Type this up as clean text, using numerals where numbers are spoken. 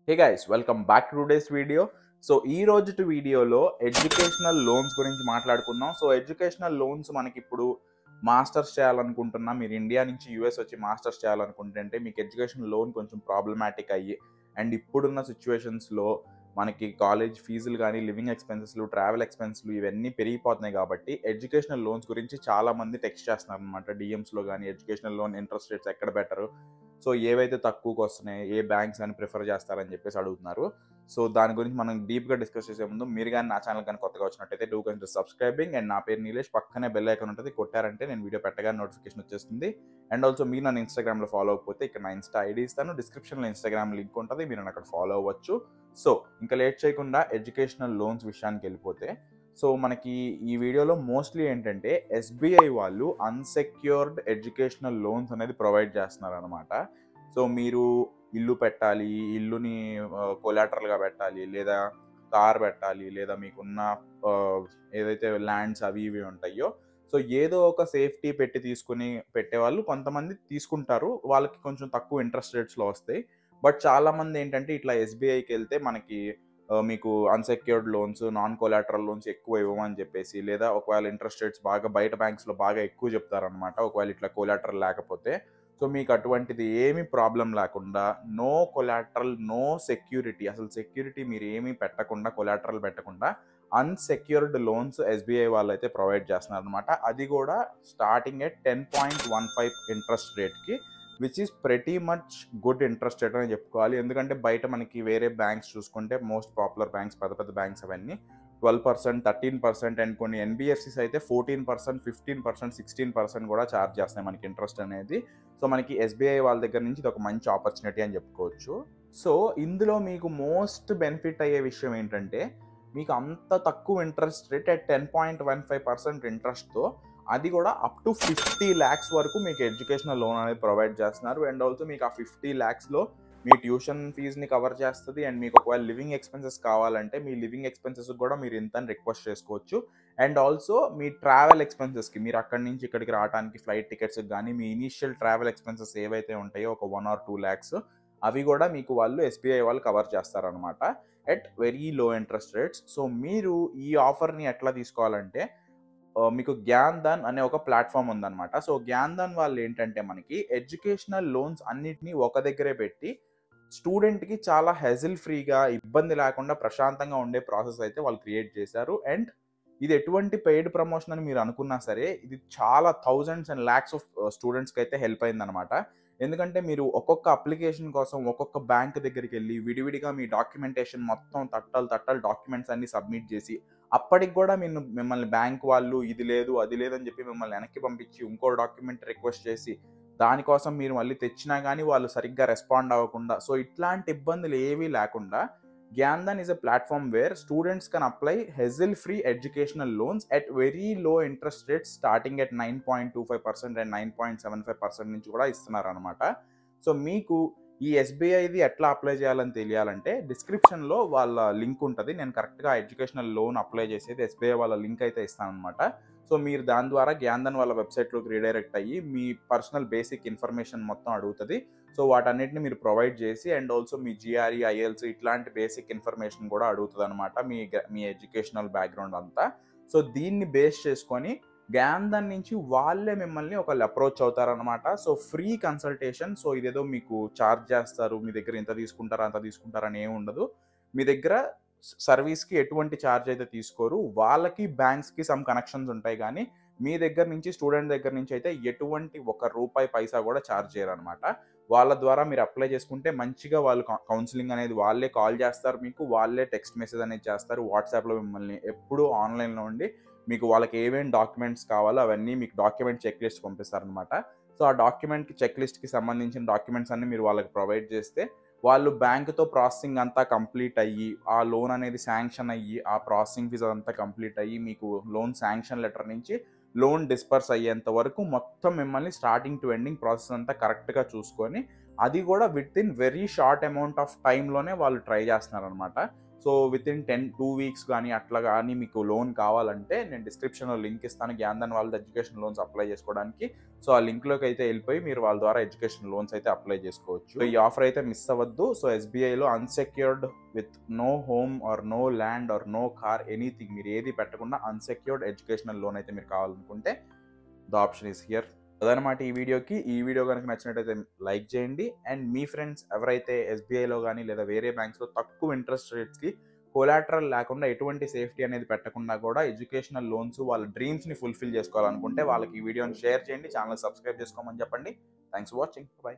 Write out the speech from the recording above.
Hey guys, welcome back to today's video. So ఈ రోజు వీడియోలో ఎడ్యుకేషనల్ లోన్స్ గురించి మాట్లాడుకుందాం. సో ఎడ్యుకేషనల్ లోన్స్ మనకి ఇప్పుడు మాస్టర్స్ చేయాలనుకుంటున్నా, మీరు ఇండియా నుంచి యూఎస్ వచ్చి మాస్టర్స్ చేయాలనుకుంటుంటే మీకు ఎడ్యుకేషన్ లోన్ కొంచెం ప్రాబ్లమాటిక్ అయ్యి అండ్ ఇప్పుడున్న సిచ్యువేషన్స్లో మనకి కాలేజ్ ఫీజులు కానీ లివింగ్ ఎక్స్పెన్సెస్లు ట్రావెల్ ఎక్స్పెన్స్లు ఇవన్నీ పెరిగిపోతున్నాయి కాబట్టి ఎడ్యుకేషనల్ లోన్స్ గురించి చాలామంది టెక్స్ట్ చేస్తున్నారు అనమాట. డిఎమ్స్లో కానీ ఎడ్యుకేషనల్ లోన్ ఇంట్రెస్ట్ రేట్స్ ఎక్కడ బెటరు, సో ఏవైతే తక్కువకి వస్తున్నాయి, ఏ బ్యాంక్స్ అని ప్రిఫర్ చేస్తారని చెప్పేసి అడుగుతున్నారు. సో దాని గురించి మనం డీప్గా డిస్కస్ చేసే ముందు మీరు కానీ నా ఛానల్ కానీ కొత్తగా వచ్చినట్టయితే డూ కన్సిడర్ సబ్స్క్రైబింగ్. అండ్ నా పేరు నీలేష్, పక్కనే బెల్ ఐకాన్ ఉంటుంది, కొట్టారంటే నేను వీడియో పెట్టగానే నోటిఫికేషన్ వచ్చేస్తుంది. అండ్ ఆల్సో మీరు నన్ను ఇన్స్టాగ్రామ్లో ఫాలో అవ్వకపోతే ఇక్కడ నా ఇన్స్టా ఐడి ఇస్తాను, డిస్క్రిప్షన్లో ఇన్స్టాగ్రామ్ లింక్ ఉంటుంది, మీరు నన్ను అక్కడ ఫాలో అవ్వచ్చు. సో ఇంకా లేట్ చేయకుండా ఎడ్యుకేషనల్ లోన్స్ విషయానికి వెళ్ళిపోతే, సో మనకి ఈ వీడియోలో మోస్ట్లీ ఏంటంటే ఎస్బీఐ వాళ్ళు అన్సెక్యూర్డ్ ఎడ్యుకేషనల్ లోన్స్ అనేది ప్రొవైడ్ చేస్తున్నారు అనమాట. సో మీరు ఇల్లు పెట్టాలి, ఇల్లుని కొలాటరల్గా పెట్టాలి, లేదా కార్ పెట్టాలి, లేదా మీకున్న ఏదైతే ల్యాండ్స్ అవి ఇవి ఉంటాయో, సో ఏదో ఒక సేఫ్టీ పెట్టి తీసుకుని పెట్టేవాళ్ళు కొంతమంది తీసుకుంటారు, వాళ్ళకి కొంచెం తక్కువ ఇంట్రెస్ట్ రేట్స్లో వస్తాయి. బట్ చాలామంది ఏంటంటే ఇట్లా ఎస్బీఐకి వెళ్తే మనకి మీకు unsecured loans, non collateral loans ఎక్కువ ఇవ్వమని చెప్పేసి, లేదా ఒకవేళ ఇంట్రెస్ట్ రేట్స్ బాగా బయట బ్యాంక్స్లో బాగా ఎక్కువ చెప్తారనమాట ఒకవేళ ఇట్లా కొలాటరల్ లేకపోతే. సో మీకు అటువంటిది ఏమీ ప్రాబ్లం లేకుండా, నో కొలాటరల్, నో సెక్యూరిటీ, అసలు సెక్యూరిటీ మీరు ఏమీ పెట్టకుండా, కొలాటరల్ పెట్టకుండా అన్సెక్యూర్డ్ లోన్స్ ఎస్బీఐ వాళ్ళు అయితే ప్రొవైడ్ చేస్తున్నారు అనమాట. అది కూడా స్టార్టింగ్ ఎట్ 10.15 ఇంట్రెస్ట్ రేట్కి, which is pretty much good interest rate అని చెప్పుకోవాలి. ఎందుకంటే బయట మనకి వేరే బ్యాంక్స్ చూసుకుంటే మోస్ట్ పాపులర్ బ్యాంక్స్, పెద్ద పెద్ద బ్యాంక్స్ అవన్నీ 12%, 13% అండ్ కొన్ని ఎన్బిఎఫ్సిస్ అయితే 14%, 15%, 16% కూడా ఛార్జ్ చేస్తున్నాయి మనకి ఇంట్రెస్ట్ అనేది. సో మనకి ఎస్బీఐ వాళ్ళ దగ్గర నుంచి ఇది ఒక మంచి ఆపర్చునిటీ అని చెప్పుకోవచ్చు. సో ఇందులో మీకు మోస్ట్ బెనిఫిట్ అయ్యే విషయం ఏంటంటే, మీకు అంత తక్కువ ఇంట్రెస్ట్ రేట్ అట్ 10.15% ఇంట్రెస్ట్తో, అది కూడా అప్ టు 50 lakhs వరకు మీకు ఎడ్యుకేషనల్ లోన్ అనేది ప్రొవైడ్ చేస్తున్నారు. అండ్ ఆల్సో మీకు ఆ 50 lakhsలో మీ ట్యూషన్ ఫీజ్ని కవర్ చేస్తుంది. అండ్ మీకు ఒకవేళ లివింగ్ ఎక్స్పెన్సెస్ కావాలంటే మీ లివింగ్ ఎక్స్పెన్సెస్ కూడా మీరు ఇంత రిక్వెస్ట్ చేసుకోవచ్చు. అండ్ ఆల్సో మీ ట్రావెల్ ఎక్స్పెన్సెస్కి, మీరు అక్కడి నుంచి ఇక్కడికి రావడానికి ఫ్లైట్ టికెట్స్కి కానీ మీ ఇనీషియల్ ట్రావెల్ ఎక్స్పెన్సెస్ ఏవైతే ఉంటాయో ఒక 1 or 2 lakhs, అవి కూడా మీకు వాళ్ళు ఎస్బీఐ వాళ్ళు కవర్ చేస్తారనమాట at very low interest rates. So మీరు ఈ ఆఫర్ని ఎట్లా తీసుకోవాలంటే, మీకు జ్ఞాన్దాన్ అనే ఒక ప్లాట్ఫామ్ ఉందన్నమాట. సో జ్ఞాన్దాన్ వాళ్ళు ఏంటంటే మనకి ఎడ్యుకేషనల్ లోన్స్ అన్నిటినీ ఒక దగ్గరే పెట్టి స్టూడెంట్కి చాలా హెజిల్ ఫ్రీగా, ఇబ్బంది లేకుండా ప్రశాంతంగా ఉండే ప్రాసెస్ అయితే వాళ్ళు క్రియేట్ చేశారు. అండ్ ఇది ఎటువంటి పెయిడ్ ప్రమోషన్ అని మీరు అనుకున్నా సరే, ఇది చాలా థౌజండ్స్ అండ్ ల్యాక్స్ ఆఫ్ స్టూడెంట్స్కి అయితే హెల్ప్ అయిందనమాట. ఎందుకంటే మీరు ఒక్కొక్క అప్లికేషన్ కోసం ఒక్కొక్క బ్యాంక్ దగ్గరికి వెళ్ళి విడివిడిగా మీ డాక్యుమెంటేషన్ మొత్తం తట్టలు డాక్యుమెంట్స్ అన్ని సబ్మిట్ చేసి, అప్పటికి కూడా మిమ్మల్ని బ్యాంక్ వాళ్ళు ఇది లేదు అది లేదని చెప్పి మిమ్మల్ని వెనక్కి పంపించి ఇంకో డాక్యుమెంట్ రిక్వెస్ట్ చేసి, దానికోసం మీరు మళ్ళీ తెచ్చినా కానీ వాళ్ళు సరిగ్గా రెస్పాండ్ అవ్వకుండా, సో ఇట్లాంటి ఇబ్బందులు ఏవీ లేకుండా Gyandan is a platform where students can apply hassle-free educational loans at very low interest rates starting at 9.25% and 9.75% నుంచి కూడా ఇస్తున్నారు అనమాట. సో మీకు ఈ ఎస్బీఐది ఎట్లా అప్లై చేయాలని తెలియాలంటే డిస్క్రిప్షన్లో వాళ్ళ లింక్ ఉంటుంది. నేను కరెక్ట్గా ఎడ్యుకేషనల్ లోన్ అప్లై చేసేది ఎస్బీఐ వాళ్ళ లింక్ అయితే ఇస్తాను అనమాట. సో మీరు దాని ద్వారా గ్యాన్దాన్ వాళ్ళ వెబ్సైట్లోకి రీడైరెక్ట్ అయ్యి మీ పర్సనల్ బేసిక్ ఇన్ఫర్మేషన్ మొత్తం అడుగుతుంది. సో వాటన్నిటిని మీరు ప్రొవైడ్ చేసి, and also me GRE, IELTS ఇట్లాంటి బేసిక్ ఇన్ఫర్మేషన్ కూడా అడుగుతుంది అనమాట, మీ ఎడ్యుకేషనల్ బ్యాక్గ్రౌండ్ అంతా. సో దీన్ని బేస్ చేసుకొని గ్యాన్దాన్ నుంచి వాళ్ళే మిమ్మల్ని ఒకళ్ళు అప్రోచ్ అవుతారనమాట. So free consultation. సో ఇదేదో మీకు ఛార్జ్ చేస్తారు, మీ దగ్గర ఇంత తీసుకుంటారా అంత తీసుకుంటారని ఏమి ఉండదు. మీ దగ్గర సర్వీస్కి ఎటువంటి ఛార్జ్ అయితే తీసుకోరు. వాళ్ళకి బ్యాంక్స్కి సమ్ కనెక్షన్స్ ఉంటాయి, కానీ మీ దగ్గర నుంచి, స్టూడెంట్ దగ్గర నుంచి అయితే ఎటువంటి ₹1 పైసా కూడా ఛార్జ్ చేయరు అనమాట. వాళ్ళ ద్వారా మీరు అప్లై చేసుకుంటే మంచిగా వాళ్ళు కౌన్సిలింగ్ అనేది వాళ్ళే కాల్ చేస్తారు మీకు, వాళ్ళే టెక్స్ట్ మెసేజ్ అనేది చేస్తారు, వాట్సాప్లో మిమ్మల్ని ఎప్పుడూ ఆన్లైన్లో ఉండి మీకు వాళ్ళకి ఏమేమి డాక్యుమెంట్స్ కావాలో అవన్నీ మీకు డాక్యుమెంట్ చెక్ లిస్ట్ పంపిస్తారనమాట. సో ఆ డాక్యుమెంట్కి చెక్ లిస్ట్కి సంబంధించిన డాక్యుమెంట్స్ అన్ని మీరు వాళ్ళకి ప్రొవైడ్ చేస్తే, వాళ్ళు బ్యాంకుతో ప్రాసెసింగ్ అంతా కంప్లీట్ అయ్యి, ఆ లోన్ అనేది శాంక్షన్ అయ్యి, ఆ ప్రాసెసింగ్ ఫీజు అంతా కంప్లీట్ అయ్యి, మీకు లోన్ శాంక్షన్ లెటర్ నుంచి లోన్ డిస్పర్స్ అయ్యేంత వరకు మొత్తం మిమ్మల్ని స్టార్టింగ్ టు ఎండింగ్ ప్రాసెస్ అంతా కరెక్ట్గా చూసుకొని అది కూడా with in very short amount of టైంలోనే వాళ్ళు ట్రై చేస్తున్నారనమాట. సో విత్ ఇన్ 2 వీక్స్ కానీ అట్లా కానీ మీకు లోన్ కావాలంటే నేను డిస్క్రిప్షన్లో లింక్ ఇస్తాను, జ్ఞాన్ధన్ వాళ్ళ ఎడ్యుకేషన్ లోన్స్ అప్లై చేసుకోవడానికి. సో ఆ లింక్లోకి అయితే వెళ్ళిపోయి మీరు వాళ్ళ ద్వారా ఎడ్యుకేషన్ లోన్స్ అయితే అప్లై చేసుకోవచ్చు. ఈ ఆఫర్ అయితే మిస్ అవ్వద్దు. సో ఎస్బీఐలో unsecured with no home or no land or no car anything, మీరు ఏది పెట్టకుండా అన్సెక్యూర్డ్ ఎడ్యుకేషనల్ లోన్ అయితే మీరు కావాలనుకుంటే ద ఆప్షన్ ఈస్ హియర్. అదనమాట ఈ వీడియోకి. ఈ వీడియో కనుక నచ్చినట్టయితే లైక్ చేయండి. అండ్ మీ ఫ్రెండ్స్ ఎవరైతే ఎస్బీఐలో కానీ లేదా వేరే బ్యాంక్స్లో తక్కువ ఇంట్రెస్ట్ రేట్స్కి కొలాటరల్ లేకుండా ఎటువంటి సేఫ్టీ అనేది పెట్టకుండా కూడా ఎడ్యుకేషనల్ లోన్స్ వాళ్ళ డ్రీమ్స్ని ఫుల్ఫిల్ చేసుకోవాలనుకుంటే వాళ్ళకి ఈ వీడియోని షేర్ చేయండి, ఛానల్ సబ్స్క్రైబ్ చేసుకోమని చెప్పండి. Thanks for watching. బై.